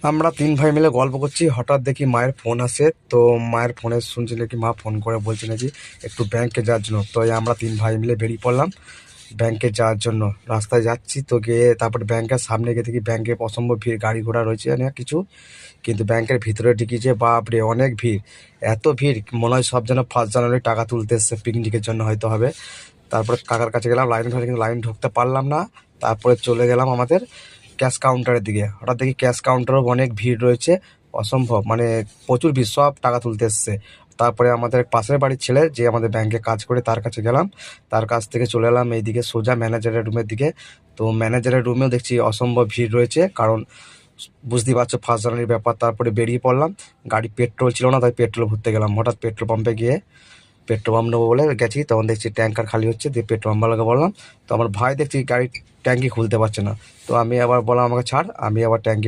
আমরা 3 ভাই মিলে গল্প করছি, হঠাৎ দেখি মায়ের ফোন আসে। তো মায়ের ফোনে শুনছি নাকি মা ফোন করে বলছে নাকি একটু ব্যাংকে যাওয়ার জন্য। তো এই আমরা 3 ভাই মিলে বেরিয়ে পড়লাম ব্যাংকে যাওয়ার জন্য। রাস্তায় যাচ্ছি তো গিয়ে তারপরে ব্যাংকের সামনে গিয়ে দেখি ব্যাংকে অসম্ভব ভিড়, গাড়ি ঘোড়া রয়েছে অনেক কিছু, কিন্তু ব্যাংকের ভিতরে ঢুকি যে বাপরে অনেক ভিড়। এত ভিড় মনে হয় সব যেন 1 জানুয়ারি টাকা তুলতে এসছে, পিকনিকের জন্য হয়তো হবে। তারপরে কাকার কাছে গেলাম লাইন ধরে, কিন্তু লাইন ঢুকতে পারলাম না। তারপরে চলে গেলাম আমাদের ক্যাশ কাউন্টারের দিকে। হঠাৎ দেখি ক্যাশ কাউন্টারেও অনেক ভিড় রয়েছে, অসম্ভব, মানে প্রচুর ভিড়, সব টাকা তুলতে এসছে। তারপরে আমাদের পাশের বাড়ির ছেলে যে আমাদের ব্যাংকে কাজ করে তার কাছে গেলাম, তার কাছ থেকে চলে এলাম এইদিকে সোজা ম্যানেজারের রুমের দিকে। তো ম্যানেজারের রুমেও দেখছি অসম্ভব ভিড় রয়েছে, কারণ বুঝতেই পারছো 1 জানুয়ারির ব্যাপার। তারপরে বেরিয়ে পড়লাম, গাড়ি পেট্রোল ছিল না, তাই পেট্রোল ভরতে গেলাম। হঠাৎ পেট্রোল পাম্পে গিয়ে পেট্রোল পাম্প নেবো বলে গেছি, তখন দেখছি ট্যাঙ্কার খালি হচ্ছে, দিয়ে পেট্রোল পাম্পওয়ালাকে বললাম। তো আমার ভাই দেখছি গাড়ির ট্যাঙ্কি খুলতে পারছে না, তো আমি আবার বললাম আমাকে ছাড়, আমি আবার ট্যাঙ্কি